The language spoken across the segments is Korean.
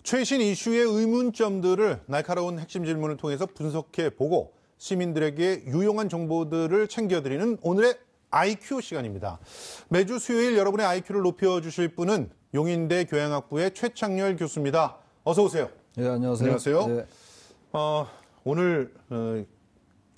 최신 이슈의 의문점들을 날카로운 핵심 질문을 통해서 분석해보고 시민들에게 유용한 정보들을 챙겨드리는 오늘의 IQ 시간입니다. 매주 수요일 여러분의 IQ를 높여주실 분은 용인대 교양학부의 최창렬 교수입니다. 어서 오세요. 네, 안녕하세요. 안녕하세요. 네. 오늘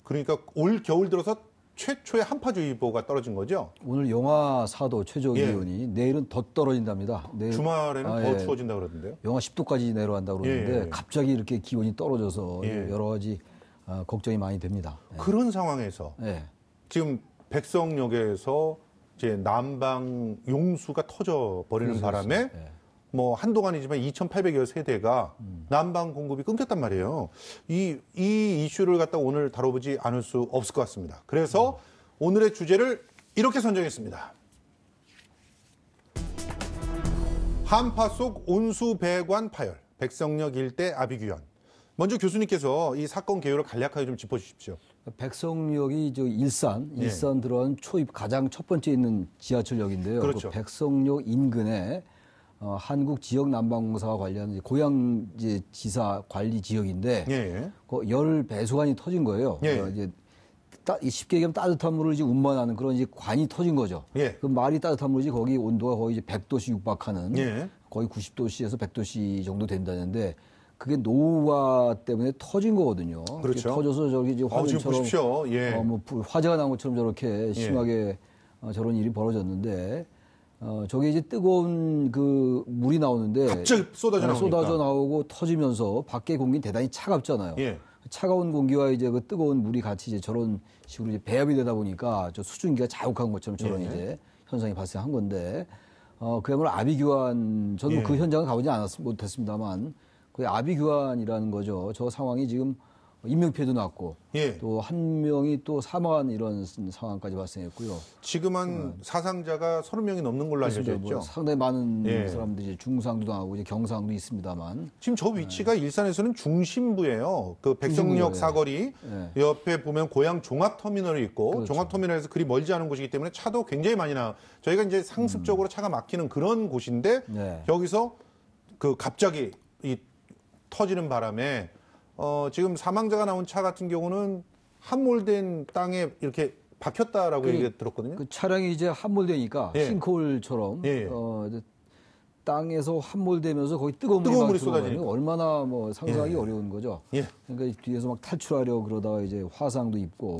그러니까 올 겨울 들어서 최초의 한파주의보가 떨어진 거죠? 오늘 영하 4도 최저 기온이 내일은 더 떨어진답니다. 내일, 주말에는 더 추워진다고 그러던데요? 영하 10도까지 내려간다고 그러는데 갑자기 이렇게 기온이 떨어져서 여러 가지 걱정이 많이 됩니다. 그런 상황에서 지금 백석역에서 이제 난방 용수가 터져 버리는 바람에 뭐 한동안이지만 2,800여 세대가 난방 공급이 끊겼단 말이에요. 이 이슈를 갖다 오늘 다뤄보지 않을 수 없을 것 같습니다. 그래서 오늘의 주제를 이렇게 선정했습니다. 한파 속 온수 배관 파열, 백석역 일대 아비규환. 먼저 교수님께서 이 사건 개요를 간략하게 좀 짚어주십시오. 백석역이 일산 들어간 초입 가장 첫 번째 있는 지하철역인데요. 그렇죠. 그 백석역 인근에 한국 지역 난방공사와 관련 고양 지사 관리 지역인데 그 열 배수관이 터진 거예요. 이제 쉽게 얘기하면 따뜻한 물을 이제 운반하는 그런 이제 관이 터진 거죠. 그 말이 따뜻한 물이지 거기 온도가 거의 이제 100도씨 육박하는 거의 90도씨에서 100도씨 정도 된다는데 그게 노후화 때문에 터진 거거든요. 그렇죠. 터져서 저기 이제 화재처럼 뭐 화재가 난 것처럼 저렇게 심하게 저런 일이 벌어졌는데. 저게 이제 뜨거운 그 물이 나오는데 갑자기 쏟아져 나오고 터지면서 밖에 공기는 대단히 차갑잖아요. 차가운 공기와 이제 그 뜨거운 물이 같이 이제 저런 식으로 이제 배합이 되다 보니까 저 수증기가 자욱한 것처럼 저런 이제 현상이 발생한 건데 그야말로 아비규환 저는 그 현장을 가보지 못했습니다만 그 아비규환이라는 거죠. 저 상황이 지금 인명피해도 났고 또 한 명이 또 사망한 이런 상황까지 발생했고요. 지금은 사상자가 30명이 넘는 걸로 알려져 있죠. 뭐 상당히 많은 사람들이 중상도 당하고 이제 경상도 있습니다만 지금 저 위치가 일산에서는 중심부예요. 그 백석역 사거리 옆에 보면 고양 종합터미널이 있고 종합터미널에서 그리 멀지 않은 곳이기 때문에 차도 굉장히 많이 저희가 이제 상습적으로 차가 막히는 그런 곳인데 여기서 그 갑자기 이 터지는 바람에 지금 사망자가 나온 차 같은 경우는 함몰된 땅에 이렇게 박혔다라고 얘기 들었거든요. 그 차량이 이제 함몰되니까 싱크홀처럼 땅에서 함몰되면서 거기 뜨거운 물이 쏟아지니까 얼마나 뭐 상상하기 어려운 거죠. 그러니까 뒤에서 막 탈출하려고 그러다가 이제 화상도 입고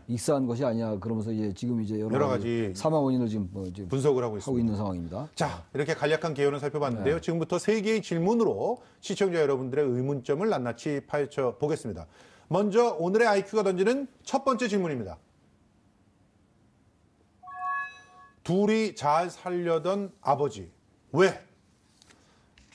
익사한 것이 아니야 그러면서 이제 지금 이제 여러 가지 사망 원인을 지금 분석을 하고 있는 상황입니다. 자, 이렇게 간략한 개요는 살펴봤는데요. 지금부터 세 개의 질문으로 시청자 여러분들의 의문점을 낱낱이 파헤쳐 보겠습니다. 먼저 오늘의 IQ가 던지는 첫 번째 질문입니다. 둘이 잘 살려던 아버지. 왜?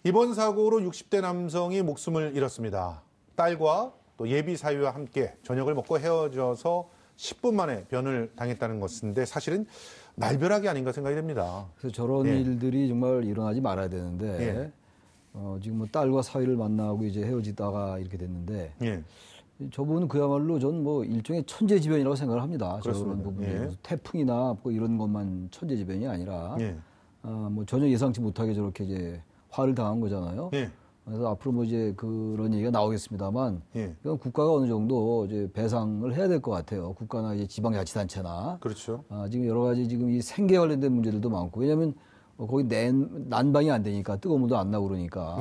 이번 사고로 60대 남성이 목숨을 잃었습니다. 딸과 또 예비 사위와 함께 저녁을 먹고 헤어져서 10분 만에 변을 당했다는 것인데 사실은 날벼락이 아닌가 생각이 됩니다. 그래서 저런 일들이 정말 일어나지 말아야 되는데 지금 뭐 딸과 사위를 만나고 이제 헤어지다가 이렇게 됐는데 저분은 그야말로 전 뭐 일종의 천재지변이라고 생각을 합니다. 저런 부분에 태풍이나 뭐 이런 것만 천재지변이 아니라 뭐 전혀 예상치 못하게 저렇게 이제 화를 당한 거잖아요. 그래서 앞으로 뭐 이제 그런 얘기가 나오겠습니다만, 이건 국가가 어느 정도 이제 배상을 해야 될 것 같아요. 국가나 이제 지방자치단체나. 그렇죠. 지금 여러 가지 지금 이 생계 관련된 문제들도 많고, 왜냐하면 거기 난방이 안 되니까 뜨거운 물도 안 나고 그러니까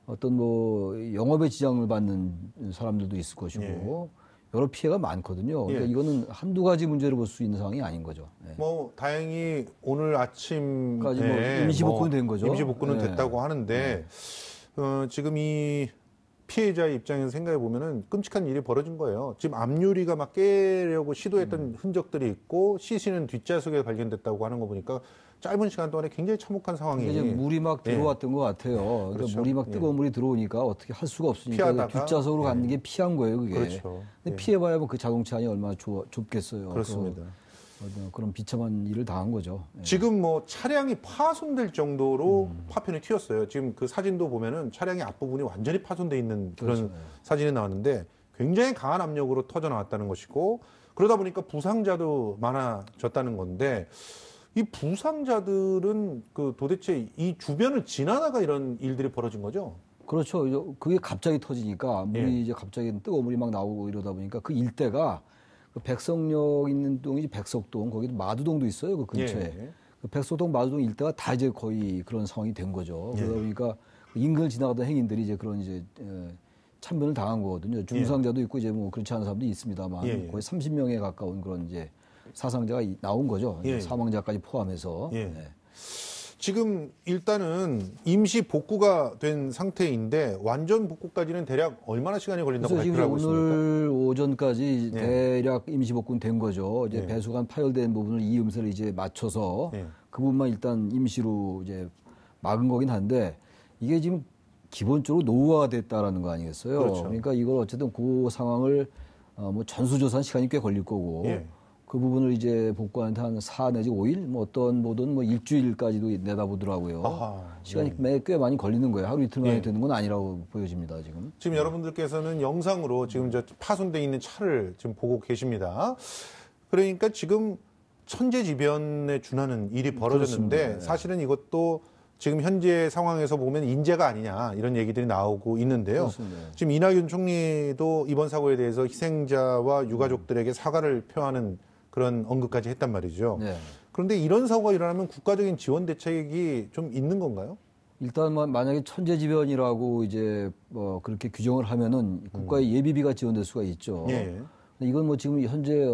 어떤 뭐 영업에 지장을 받는 사람들도 있을 것이고. 여러 피해가 많거든요. 그러니까 이거는 한두 가지 문제를 볼 수 있는 상황이 아닌 거죠. 뭐 다행히 오늘 아침까지 뭐 임시 복구는 된 거죠. 임시 복구는 됐다고 하는데 지금 이 피해자의 입장에서 생각해 보면은 끔찍한 일이 벌어진 거예요. 지금 앞유리가 막 깨려고 시도했던 흔적들이 있고 시신은 뒷좌석에 발견됐다고 하는 거 보니까 짧은 시간 동안에 굉장히 참혹한 상황이. 이제 물이 막 들어왔던 것 같아요. 그러니까 물이 막 뜨거운 물이 들어오니까 어떻게 할 수가 없으니까 뒷좌석으로 가는 게 피한 거예요, 그게. 그렇죠. 근데 피해봐야 뭐 그 자동차 안이 얼마나 좁겠어요. 그렇습니다. 그런 비참한 일을 당한 거죠. 지금 뭐 차량이 파손될 정도로 파편이 튀었어요. 지금 그 사진도 보면은 차량의 앞부분이 완전히 파손돼 있는 그런 사진이 나왔는데 굉장히 강한 압력으로 터져 나왔다는 것이고 그러다 보니까 부상자도 많아졌다는 건데 이 부상자들은 그 도대체 이 주변을 지나다가 이런 일들이 벌어진 거죠? 그렇죠. 그게 갑자기 터지니까 물이 이제 갑자기 뜨거운 물이 막 나오고 이러다 보니까 그 일대가 그 백석역 있는 동이 백석동, 거기도 마두동도 있어요. 그 근처에. 그 백석동, 마두동 일대가 다 이제 거의 그런 상황이 된 거죠. 그러다 보니까 인근을 지나가던 행인들이 이제 그런 이제 참변을 당한 거거든요. 중상자도 있고 이제 뭐 그렇지 않은 사람도 있습니다만 거의 30명에 가까운 그런 이제 사상자가 나온 거죠. 사망자까지 포함해서. 지금 일단은 임시 복구가 된 상태인데 완전 복구까지는 대략 얼마나 시간이 걸린다고 발표를 하고 있습니까? 오늘 오전까지 대략 임시 복구는 된 거죠. 이제 배수관 파열된 부분을 이음새를 이제 맞춰서 그 부분만 일단 임시로 이제 막은 거긴 한데 이게 지금 기본적으로 노후화가 됐다라는 거 아니겠어요? 그렇죠. 그러니까 이걸 어쨌든 그 상황을 뭐 전수조사한 시간이 꽤 걸릴 거고 그 부분을 이제 복구하는데 한 4 내지 5일, 뭐 어떤 보도는 뭐 일주일까지도 내다보더라고요. 아하, 시간이 꽤 많이 걸리는 거예요. 하루 이틀 만에 되는 건 아니라고 보여집니다, 지금. 지금 여러분들께서는 영상으로 지금 저 파손돼 있는 차를 지금 보고 계십니다. 그러니까 지금 천재지변에 준하는 일이 벌어졌는데 그렇습니다. 사실은 이것도 지금 현재 상황에서 보면 인재가 아니냐 이런 얘기들이 나오고 있는데요. 그렇습니다. 지금 이낙연 총리도 이번 사고에 대해서 희생자와 유가족들에게 사과를 표하는 그런 언급까지 했단 말이죠. 그런데 이런 사고가 일어나면 국가적인 지원 대책이 좀 있는 건가요? 일단 만약에 천재지변이라고 이제 뭐 그렇게 규정을 하면은 국가의 예비비가 지원될 수가 있죠. 근데 이건 뭐 지금 현재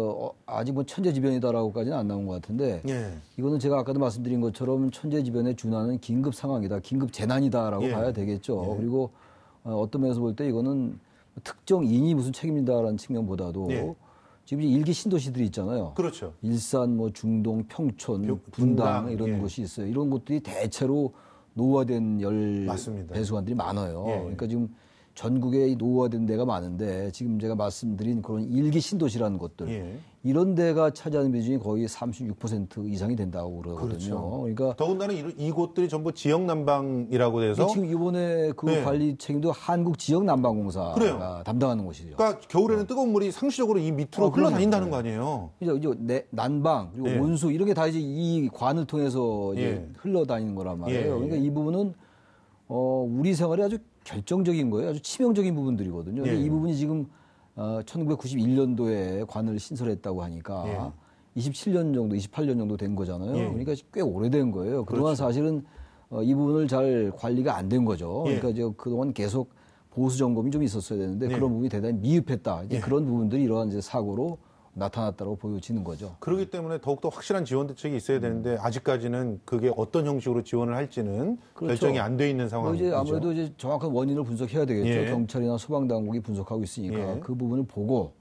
아직 뭐 천재지변이다라고까지는 안 나온 것 같은데 이거는 제가 아까도 말씀드린 것처럼 천재지변에 준하는 긴급 상황이다, 긴급 재난이다라고 봐야 되겠죠. 그리고 어떤 면에서 볼 때 이거는 특정인이 무슨 책임이다라는 측면보다도 지금 이제 일기 신도시들이 있잖아요. 그렇죠. 일산, 뭐 중동, 평촌, 분당 이런 곳이 있어요. 이런 곳들이 대체로 노후화된 맞습니다. 배수관들이 많아요. 그러니까 지금 전국에 노후화된 데가 많은데 지금 제가 말씀드린 그런 일기 신도시라는 곳들 이런 데가 차지하는 비중이 거의 36% 이상이 된다고 그러거든요. 그렇죠. 그러니까 더군다나 이곳들이 전부 지역 난방이라고 해서 지금 이번에 그 관리 책임도 한국 지역 난방공사가 담당하는 곳이죠. 그러니까 겨울에는 뜨거운 물이 상시적으로 이 밑으로 흘러다닌다는 거 아니에요. 이제 난방 그리고 온수 이런 게 다 이제 이 관을 통해서 이제 흘러다니는 거란 말이에요. 그러니까 이 부분은 우리 생활에 아주 결정적인 거예요. 아주 치명적인 부분들이거든요. 근데 이 부분이 지금 1991년도에 관을 신설했다고 하니까 27년 정도, 28년 정도 된 거잖아요. 그러니까 꽤 오래된 거예요. 그동안 사실은 이 부분을 잘 관리가 안 된 거죠. 그러니까 이제 그동안 계속 보수 점검이 좀 있었어야 되는데 그런 부분이 대단히 미흡했다. 이제 그런 부분들이 이러한 이제 사고로 나타났다고 보여지는 거죠. 그렇기 때문에 더욱더 확실한 지원 대책이 있어야 되는데 아직까지는 그게 어떤 형식으로 지원을 할지는 결정이 안 돼 있는 상황이죠. 이제 아무래도 이제 정확한 원인을 분석해야 되겠죠. 경찰이나 소방당국이 분석하고 있으니까 그 부분을 보고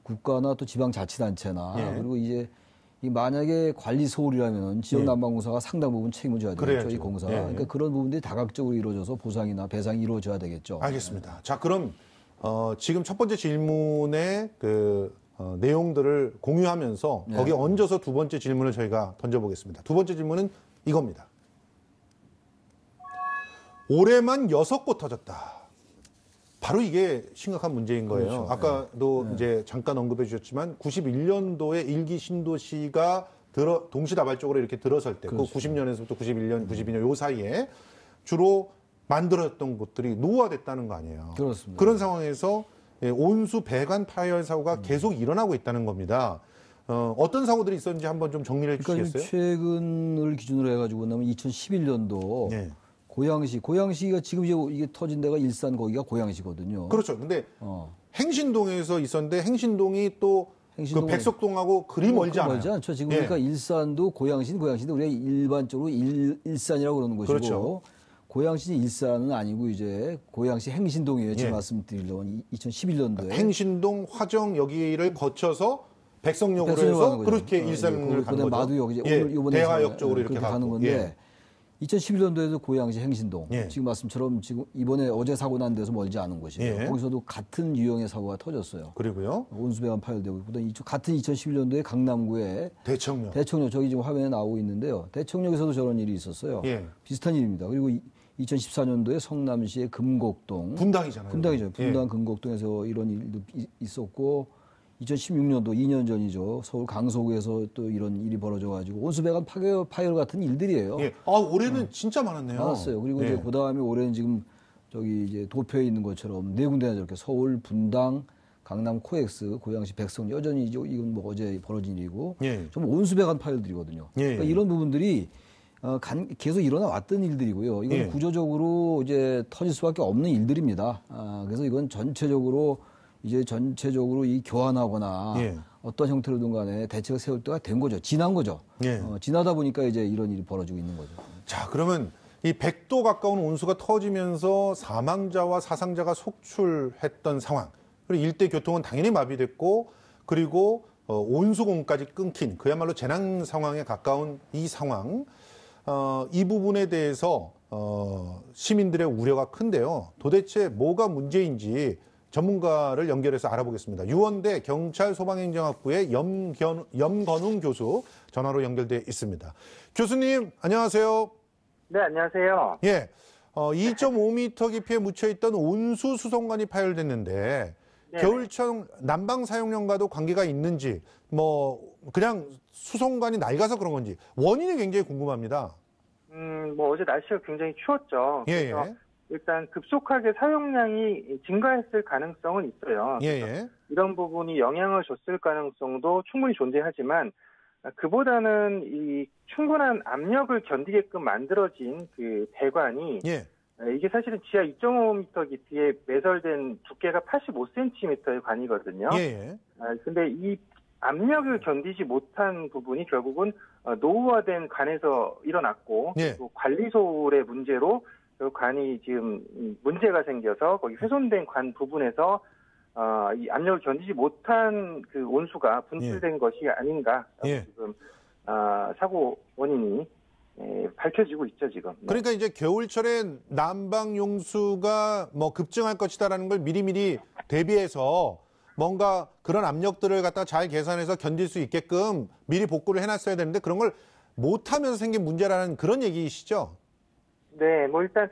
국가나 또 지방자치단체나 그리고 이제 만약에 관리 소홀이라면 지역난방공사가 상당 부분 책임을 져야 되겠죠. 이 공사. 그러니까 그런 부분들이 다각적으로 이루어져서 보상이나 배상이 이루어져야 되겠죠. 알겠습니다. 자, 그럼 지금 첫 번째 질문의 내용들을 공유하면서 거기에 얹어서 두 번째 질문을 저희가 던져보겠습니다. 두 번째 질문은 이겁니다. 올해만 6곳 터졌다. 바로 이게 심각한 문제인 거예요. 그렇죠. 아까도 이제 잠깐 언급해 주셨지만 91년도에 일기 신도시가 동시다발적으로 이렇게 들어설 때, 그렇죠. 그 90년에서부터 91년, 92년 요 사이에 주로 만들었던 곳들이 노후화됐다는 거 아니에요. 그렇습니다. 그런 상황에서 온수 배관 파열 사고가 계속 일어나고 있다는 겁니다. 어떤 사고들이 있었는지 한번 좀 정리를 해 주시겠어요? 최근을 기준으로 해가지고 보면 2011년도 고양시가 지금 이게 터진 데가 일산 거기가 고양시거든요. 그렇죠. 근데 행신동에서 있었는데 행신동이 또 그 백석동하고 그리 멀지 않아요. 멀지 않죠. 지금 그러니까 일산도 고양시는 고양시인데 우리가 일반적으로 일산이라고 그러는 것이고 그렇죠. 고양시 일산은 아니고 이제 고양시 행신동이에요. 지금 말씀드리려면 2011년도에 행신동, 화정 여기를 거쳐서 백석역으로 해서 그렇게 일산을 가는 거죠. 마두역 이번에 대화역 쪽으로 이렇게 가는 건데 2011년도에도 고양시 행신동 지금 말씀처럼 지금 이번에 어제 사고 난 데서 멀지 않은 곳이에요. 거기서도 같은 유형의 사고가 터졌어요. 그리고요. 온수배관 파열되고 같은 2011년도에 강남구에 대청역 저기 지금 화면에 나오고 있는데요. 대청역에서도 저런 일이 있었어요. 비슷한 일입니다. 그리고 2014년도에 성남시의 금곡동 분당이잖아요. 분당이죠. 분당 금곡동에서 이런 일도 있었고 2016년도 2년 전이죠. 서울 강서구에서 또 이런 일이 벌어져가지고 온수배관 파열 같은 일들이에요. 올해는 진짜 많았네요. 많았어요. 그리고 이제 그 다음에 올해는 지금 저기 이제 도표에 있는 것처럼 네 군데나 저렇게 서울, 분당, 강남 코엑스, 고양시 백성 여전히 이건 뭐 어제 벌어진 일이고 예. 좀 온수배관 파일들이거든요. 예. 그러니까 이런 부분들이 계속 일어나 왔던 일들이고요. 이건 예. 구조적으로 이제 터질 수밖에 없는 일들입니다. 그래서 이건 전체적으로 이 교환하거나 예. 어떤 형태로든 간에 대책을 세울 때가 된 거죠. 지난 거죠. 예. 지나다 보니까 이제 이런 일이 벌어지고 있는 거죠. 자, 그러면 이 100도 가까운 온수가 터지면서 사망자와 사상자가 속출했던 상황. 그리고 일대 교통은 당연히 마비됐고, 그리고 온수공까지 끊긴 그야말로 재난 상황에 가까운 이 상황. 이 부분에 대해서 시민들의 우려가 큰데요. 도대체 뭐가 문제인지 전문가를 연결해서 알아보겠습니다. 유원대 경찰소방행정학부의 염건웅 교수 전화로 연결돼 있습니다. 교수님, 안녕하세요. 네, 안녕하세요. 예, 2.5m 깊이에 묻혀있던 온수 수송관이 파열됐는데 네. 겨울철 난방 사용량과도 관계가 있는지, 뭐 그냥 수송관이 낡아서 그런 건지 원인이 굉장히 궁금합니다. 뭐 어제 날씨가 굉장히 추웠죠. 예, 그래서 예. 일단 급속하게 사용량이 증가했을 가능성은 있어요. 예, 예. 이런 부분이 영향을 줬을 가능성도 충분히 존재하지만 그보다는 이 충분한 압력을 견디게끔 만들어진 그 배관이 예. 이게 사실은 지하 2.5m 깊이에 매설된 두께가 85cm의 관이거든요. 예, 예. 근데 이 압력을 견디지 못한 부분이 결국은 노후화된 관에서 일어났고 예. 또 관리소의 문제로 그 관이 지금 문제가 생겨서 거기 훼손된 관 부분에서 이 압력을 견디지 못한 그 온수가 분출된 것이 아닌가 예. 지금 사고 원인이 밝혀지고 있죠 지금. 네. 그러니까 이제 겨울철에 난방 용수가 뭐 급증할 것이다라는 걸 미리미리 대비해서 뭔가 그런 압력들을 갖다 잘 계산해서 견딜 수 있게끔 미리 복구를 해놨어야 되는데 그런 걸 못하면서 생긴 문제라는 그런 얘기이시죠? 네, 뭐 일단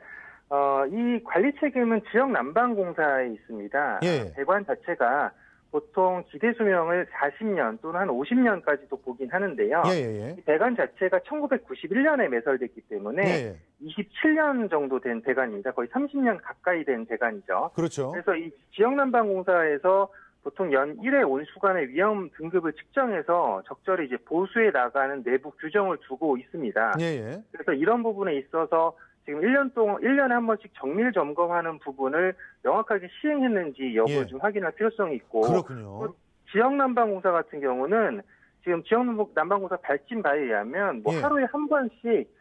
이 관리 책임은 지역 난방공사에 있습니다. 예. 배관 자체가 보통 기대 수명을 40년 또는 한 50년까지도 보긴 하는데요. 예. 이 배관 자체가 1991년에 매설됐기 때문에 예. 27년 정도 된 배관입니다. 거의 30년 가까이 된 배관이죠. 그렇죠. 그래서 이 지역난방공사에서 보통 연 1회 온수관의 위험 등급을 측정해서 적절히 이제 보수해 나가는 내부 규정을 두고 있습니다. 예. 그래서 이런 부분에 있어서 지금 1년에 한 번씩 정밀 점검하는 부분을 명확하게 시행했는지 여부를 예. 좀 확인할 필요성이 있고. 그렇군요. 지역난방공사 같은 경우는 지금 지역난방공사 발진 바에 의하면 뭐 예. 하루에 한 번씩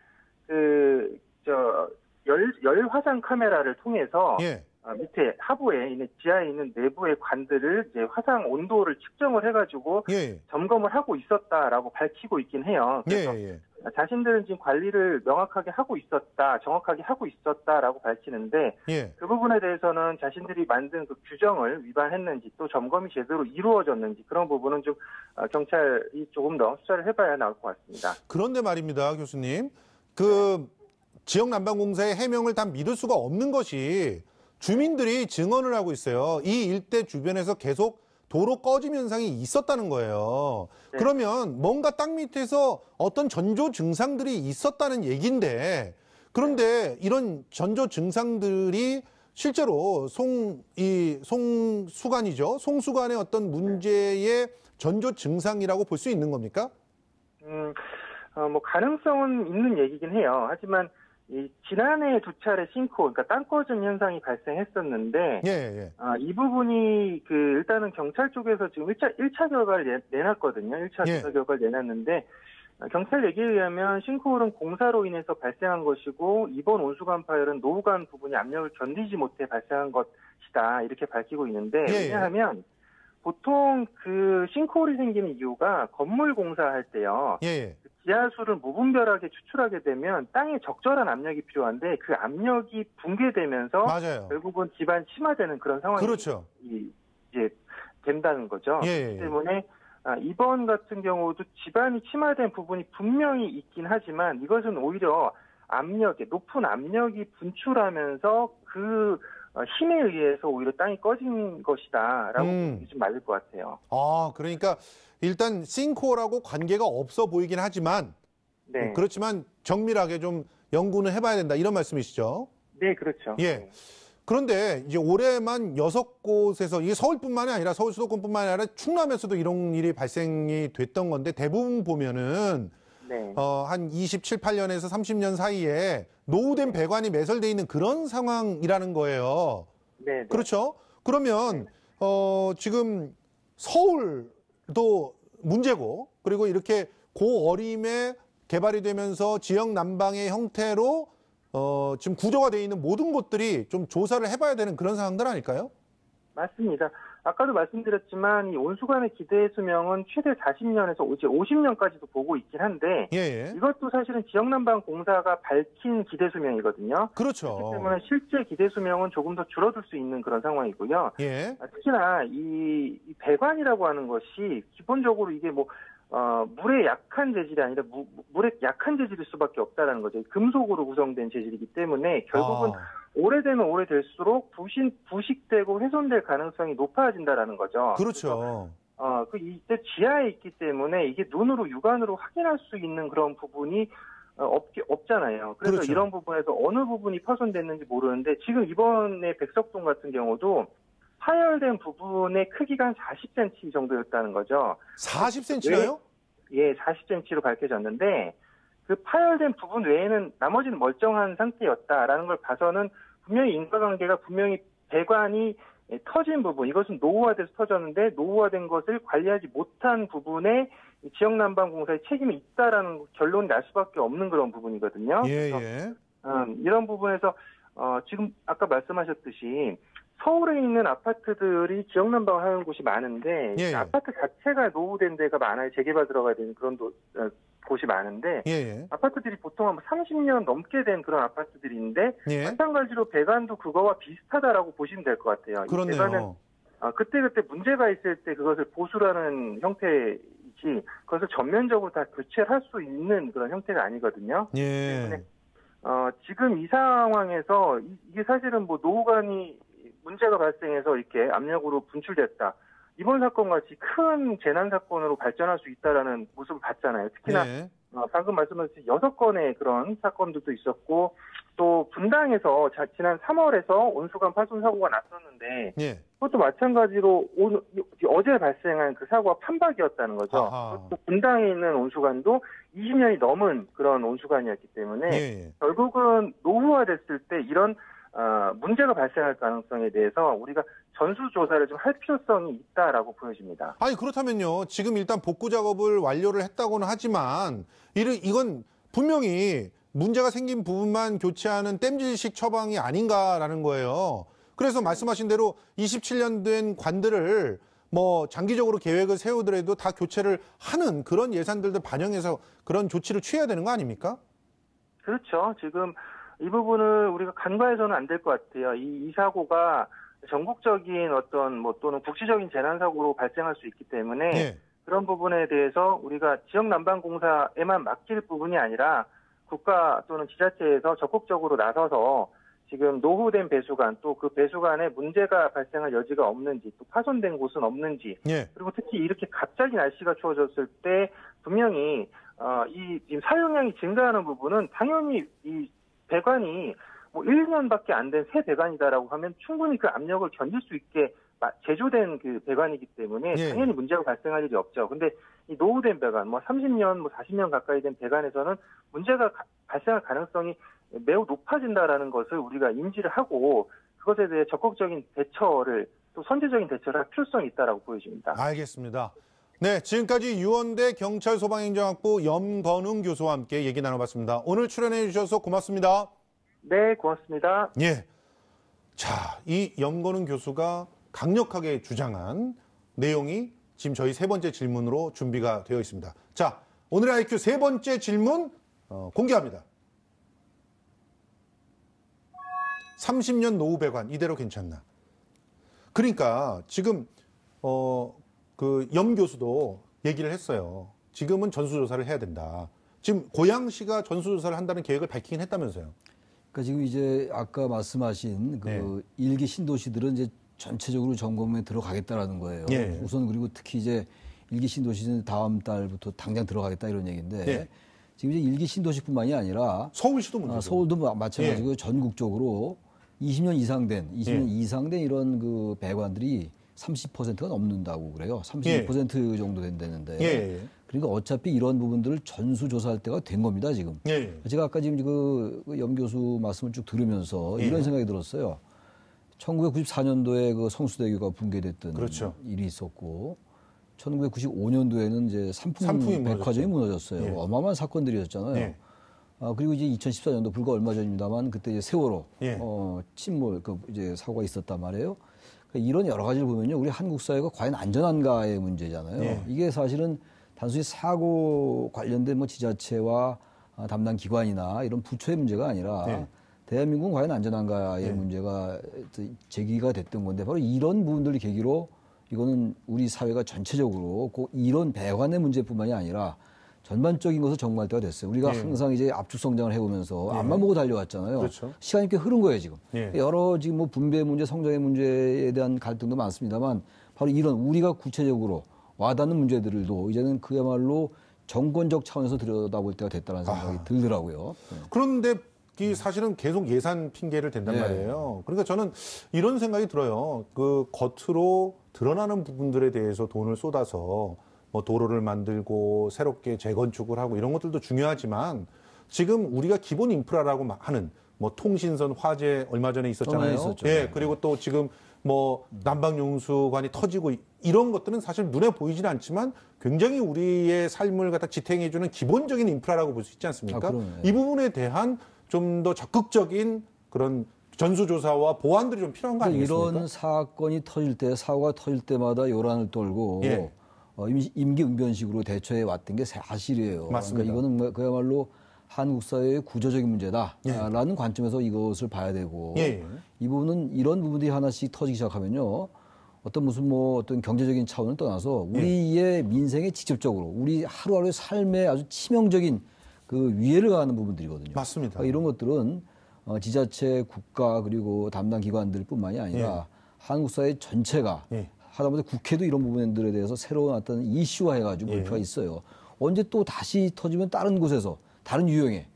열 화상 카메라를 통해서 예. 밑에 하부에 있는 지하에 있는 내부의 관들을 이제 화상 온도를 측정을 해가지고 예. 점검을 하고 있었다라고 밝히고 있긴 해요. 그래서 예. 자신들은 지금 관리를 명확하게 하고 있었다, 정확하게 하고 있었다라고 밝히는데 예. 그 부분에 대해서는 자신들이 만든 그 규정을 위반했는지 또 점검이 제대로 이루어졌는지 그런 부분은 좀 경찰이 조금 더 수사를 해봐야 나올 것 같습니다. 그런데 말입니다, 교수님. 그 지역난방공사의 해명을 다 믿을 수가 없는 것이 주민들이 증언을 하고 있어요. 이 일대 주변에서 계속 도로 꺼짐 현상이 있었다는 거예요. 네. 그러면 뭔가 땅 밑에서 어떤 전조 증상들이 있었다는 얘기인데 그런데 이런 전조 증상들이 실제로 송수관이죠. 송수관의 어떤 문제의 전조 증상이라고 볼 수 있는 겁니까? 뭐 가능성은 있는 얘기긴 해요. 하지만 지난해 두 차례 싱크홀, 그러니까 땅 꺼짐 현상이 발생했었는데, 예. 이 부분이 일단은 경찰 쪽에서 지금 1차 결과를 내놨거든요. 1차 예. 조사 결과를 내놨는데, 경찰 얘기에 의하면 싱크홀은 공사로 인해서 발생한 것이고, 이번 온수관 파열은 노후관 부분이 압력을 견디지 못해 발생한 것이다. 이렇게 밝히고 있는데, 예. 왜냐하면, 보통 그 싱크홀이 생기는 이유가 건물 공사할 때요. 예. 지하수를 무분별하게 추출하게 되면 땅에 적절한 압력이 필요한데 그 압력이 붕괴되면서 맞아요. 결국은 집안 침하되는 그런 상황이 그렇죠. 이제 된다는 거죠. 예. 그렇기 때문에 이번 같은 경우도 집안이 침하된 부분이 분명히 있긴 하지만 이것은 오히려 높은 압력이 분출하면서 그 힘에 의해서 오히려 땅이 꺼진 것이다라고 보는 게 좀 맞을 것 같아요. 그러니까 일단 싱크홀하고 관계가 없어 보이긴 하지만 네. 그렇지만 정밀하게 좀 연구는 해봐야 된다 이런 말씀이시죠? 네, 그렇죠. 예. 그런데 이제 올해만 6곳에서 이게 서울뿐만이 아니라 서울 수도권뿐만이 아니라 충남에서도 이런 일이 발생이 됐던 건데 대부분 보면은 네. 한 27, 8년에서 30년 사이에 노후된 배관이 매설돼 있는 그런 상황이라는 거예요. 네. 네. 그렇죠? 그러면 지금 서울도 문제고 그리고 이렇게 고어림에 개발이 되면서 지역 난방의 형태로 지금 구조가 되어 있는 모든 곳들이 좀 조사를 해봐야 되는 그런 상황들 아닐까요? 맞습니다. 아까도 말씀드렸지만 이 온수관의 기대 수명은 최대 40년에서 이제 50년까지도 보고 있긴 한데 예. 이것도 사실은 지역난방공사가 밝힌 기대 수명이거든요. 그렇죠. 그렇기 때문에 실제 기대 수명은 조금 더 줄어들 수 있는 그런 상황이고요. 예. 특히나 이 배관이라고 하는 것이 기본적으로 이게 뭐 물에 약한 재질이 아니라 물에 약한 재질일 수밖에 없다라는 거죠. 금속으로 구성된 재질이기 때문에 결국은 오래되면 오래될수록 부식되고 훼손될 가능성이 높아진다라는 거죠. 그렇죠. 이때 지하에 있기 때문에 이게 눈으로 육안으로 확인할 수 있는 그런 부분이 없잖아요. 그래서 그렇죠. 이런 부분에서 어느 부분이 파손됐는지 모르는데 지금 이번에 백석동 같은 경우도 파열된 부분의 크기가 한 40cm 정도였다는 거죠. 40cm나요? 예, 40cm로 밝혀졌는데 그 파열된 부분 외에는 나머지는 멀쩡한 상태였다라는 걸 봐서는 분명히 인과관계가 분명히 배관이 터진 부분, 이것은 노후화돼서 터졌는데 노후화된 것을 관리하지 못한 부분에 지역난방공사의 책임이 있다라는 결론이 날 수밖에 없는 그런 부분이거든요. 예. 이런 부분에서 지금 아까 말씀하셨듯이 서울에 있는 아파트들이 지역난방을 하는 곳이 많은데 예. 아파트 자체가 노후된 데가 많아요. 재개발 들어가야 되는 그런 곳이 많은데 예. 아파트들이 보통 한 30년 넘게 된 그런 아파트들인데 예. 마찬가지로 배관도 그거와 비슷하다라고 보시면 될 것 같아요. 그렇네요. 이 배관은 그때그때 문제가 있을 때 그것을 보수라는 형태이지 그것을 전면적으로 다 교체를 할 수 있는 그런 형태가 아니거든요. 예. 때문에 지금 이 상황에서 이게 사실은 뭐 노후관이 문제가 발생해서 이렇게 압력으로 분출됐다. 이번 사건 같이 큰 재난 사건으로 발전할 수 있다라는 모습을 봤잖아요. 특히나 예. 방금 말씀하신 6건의 그런 사건들도 있었고 또 분당에서 지난 3월에서 온수관 파손 사고가 났었는데 예. 그것도 마찬가지로 어제 발생한 그 사고가 판박이었다는 거죠. 또 분당에 있는 온수관도 20년이 넘은 그런 온수관이었기 때문에 예. 결국은 노후화됐을 때 이런 문제가 발생할 가능성에 대해서 우리가 전수조사를 좀 할 필요성이 있다라고 보여집니다. 아니 그렇다면요. 지금 일단 복구 작업을 완료를 했다고는 하지만 이건 분명히 문제가 생긴 부분만 교체하는 땜질식 처방이 아닌가라는 거예요. 그래서 말씀하신 대로 27년 된 관들을 뭐 장기적으로 계획을 세우더라도 다 교체를 하는 그런 예산들도 반영해서 그런 조치를 취해야 되는 거 아닙니까? 그렇죠. 지금 이 부분을 우리가 간과해서는 안 될 것 같아요. 이 사고가 전국적인 어떤 또는 국지적인 재난사고로 발생할 수 있기 때문에 예. 그런 부분에 대해서 우리가 지역난방공사에만 맡길 부분이 아니라 국가 또는 지자체에서 적극적으로 나서서 지금 노후된 배수관 또 그 배수관에 문제가 발생할 여지가 없는지 또 파손된 곳은 없는지 예. 그리고 특히 이렇게 갑자기 날씨가 추워졌을 때 분명히 지금 사용량이 증가하는 부분은 당연히 이 배관이 1년밖에 안 된 새 배관이다라고 하면 충분히 그 압력을 견딜 수 있게 제조된 그 배관이기 때문에 예. 당연히 문제가 발생할 일이 없죠. 근데 이 노후된 배관, 30년, 40년 가까이 된 배관에서는 문제가 발생할 가능성이 매우 높아진다라는 것을 우리가 인지를 하고 그것에 대해 적극적인 대처를 또 선제적인 대처를 할 필요성이 있다라고 보여집니다. 알겠습니다. 네, 지금까지 유원대 경찰 소방행정학부 염건웅 교수와 함께 얘기 나눠봤습니다. 오늘 출연해 주셔서 고맙습니다. 네, 고맙습니다. 예. 자, 이 염건웅 교수가 강력하게 주장한 내용이 지금 저희 세 번째 질문으로 준비가 되어 있습니다. 자, 오늘의 IQ 세 번째 질문 공개합니다. 30년 노후 배관 이대로 괜찮나? 그러니까 지금 그 염 교수도 얘기를 했어요. 지금은 전수조사를 해야 된다. 지금 고양시가 전수조사를 한다는 계획을 밝히긴 했다면서요. 그러니까 지금 이제 아까 말씀하신 그 일기 신도시들은 이제 전체적으로 점검에 들어가겠다라는 거예요. 예. 우선 그리고 특히 이제 일기 신도시는 다음 달부터 당장 들어가겠다 이런 얘기인데 예. 지금 이제 일기 신도시뿐만이 아니라 서울시도 문제죠. 서울도 마찬가지고 전국적으로 20년 이상 된 이런 그 배관들이 30%가 넘는다고 그래요. 32% 정도 된다는데. 그러니까 어차피 이런 부분들을 전수조사할 때가 된 겁니다, 지금. 제가 아까 지금 그 염 교수 말씀을 쭉 들으면서 이런 생각이 들었어요. 1994년도에 그 성수대교가 붕괴됐던 그렇죠. 일이 있었고, 1995년도에는 이제 삼풍 백화점이 무너졌어요. 어마어마한 사건들이었잖아요. 그리고 이제 2014년도 불과 얼마 전입니다만 그때 이제 세월호 침몰 이제 사고가 있었단 말이에요. 그러니까 이런 여러 가지를 보면요, 우리 한국 사회가 과연 안전한가의 문제잖아요. 이게 사실은 단순히 사고 관련된 뭐 지자체와 담당 기관이나 이런 부처의 문제가 아니라 대한민국은 과연 안전한가의 문제가 제기가 됐던 건데, 바로 이런 부분들을 계기로 이거는 우리 사회가 전체적으로 꼭 이런 배관의 문제뿐만이 아니라 전반적인 것을 점검할 때가 됐어요. 우리가 항상 이제 압축 성장을 해오면서 앞만 보고 달려왔잖아요. 그렇죠. 시간이 꽤 흐른 거예요, 지금. 여러 지금 뭐 분배 문제, 성장의 문제에 대한 갈등도 많습니다만, 바로 이런 우리가 구체적으로 와닿는 문제들도 이제는 그야말로 정권적 차원에서 들여다볼 때가 됐다는 생각이 들더라고요. 그런데 이 사실은 계속 예산 핑계를 댄단 말이에요. 그러니까 저는 이런 생각이 들어요. 그 겉으로 드러나는 부분들에 대해서 돈을 쏟아서 뭐 도로를 만들고 새롭게 재건축을 하고 이런 것들도 중요하지만, 지금 우리가 기본 인프라라고 하는 뭐 통신선 화재 얼마 전에 있었잖아요. 그리고 또 지금 뭐 난방용수관이 터지고 이런 것들은 사실 눈에 보이지는 않지만 굉장히 우리의 삶을 갖다 지탱해주는 기본적인 인프라라고 볼 수 있지 않습니까? 이 부분에 대한 좀 더 적극적인 그런 전수조사와 보완들이 좀 필요한 거 아니겠습니까? 이런 사건이 터질 때, 사고가 터질 때마다 요란을 떨고 임기응변식으로 대처해 왔던 게 사실이에요. 맞습니다. 그러니까 이거는 그야말로 한국 사회의 구조적인 문제다라는 관점에서 이것을 봐야 되고, 이 부분은 이런 부분들이 하나씩 터지기 시작하면요, 어떤 경제적인 차원을 떠나서 우리의 민생에 직접적으로 우리 하루하루의 삶에 아주 치명적인 그 위해를 가하는 부분들이거든요. 맞습니다. 그러니까 이런 것들은 지자체, 국가 그리고 담당 기관들뿐만이 아니라 한국 사회 전체가 하다못해 국회도 이런 부분들에 대해서 새로운 어떤 이슈화해가지고 볼 필요가 있어요. 언제 또 다시 터지면 다른 곳에서 다른 유형의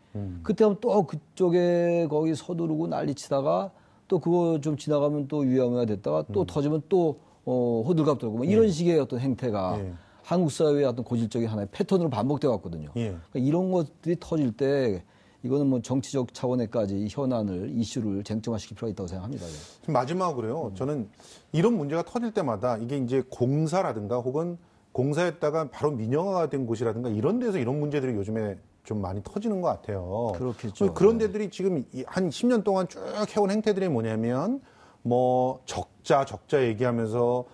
그때 하면 또 그쪽에 거기 서두르고 난리치다가 또 그거 좀 지나가면 또 유야무야 됐다가 또 터지면 또 호들갑 떨고 뭐 이런 식의 어떤 행태가 한국 사회의 어떤 고질적인 하나의 패턴으로 반복돼 왔거든요. 그러니까 이런 것들이 터질 때 이거는 뭐 정치적 차원에까지 현안을 이슈를 쟁점화시킬 필요가 있다고 생각합니다. 마지막으로요. 저는 이런 문제가 터질 때마다 이게 이제 공사라든가 혹은 공사했다가 바로 민영화가 된 곳이라든가 이런 데서 이런 문제들이 요즘에 좀 많이 터지는 것 같아요. 그렇겠죠. 그런 데들이 지금 한 10년 동안 쭉 해온 행태들이 뭐냐면 뭐 적자 얘기하면서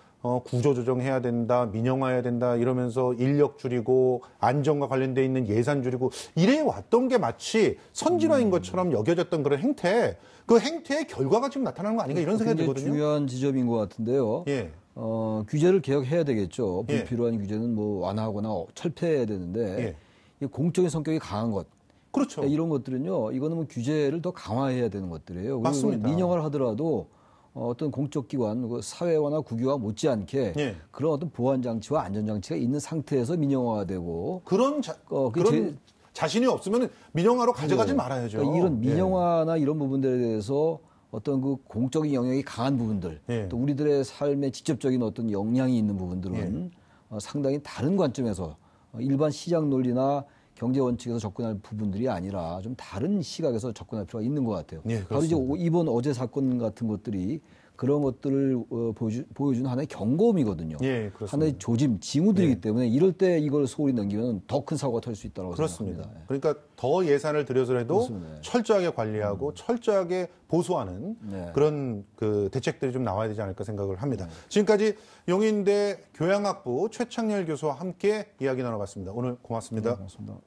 구조조정해야 된다, 민영화해야 된다 이러면서 인력 줄이고 안전과 관련돼 있는 예산 줄이고 이래 왔던 게 마치 선진화인 것처럼 여겨졌던 그런 행태, 그 행태의 결과가 지금 나타나는 거 아닌가 이런 생각이 들거든요. 중요한 지점인 것 같은데요. 규제를 개혁해야 되겠죠. 불필요한 규제는 뭐 완화하거나 철폐해야 되는데 공적인 성격이 강한 것. 그렇죠. 이런 것들은요, 이거는 뭐 규제를 더 강화해야 되는 것들이에요. 맞습니다. 민영화를 하더라도 어떤 공적기관, 사회화나 국유화 못지않게 그런 어떤 보안장치와 안전장치가 있는 상태에서 민영화가 되고 그런 자신이 없으면 민영화로 가져가지 말아야죠. 그러니까 이런 민영화나 이런 부분들에 대해서 어떤 그 공적인 영역이 강한 부분들, 또 우리들의 삶에 직접적인 어떤 영향이 있는 부분들은 상당히 다른 관점에서 일반 시장 논리나 경제 원칙에서 접근할 부분들이 아니라 좀 다른 시각에서 접근할 필요가 있는 것 같아요. 바로 이제 이번 어제 사건 같은 것들이 그런 것들을 보여주는 하나의 경고음이거든요. 하나의 조짐, 징후들이기 때문에 이럴 때 이걸 소홀히 넘기면 더 큰 사고가 터질 수 있다고 생각합니다. 그러니까 더 예산을 들여서라도 철저하게 관리하고 철저하게 보수하는 그런 그 대책들이 좀 나와야 되지 않을까 생각을 합니다. 지금까지 용인대 교양학부 최창렬 교수와 함께 이야기 나눠봤습니다. 오늘 고맙습니다. 고맙습니다.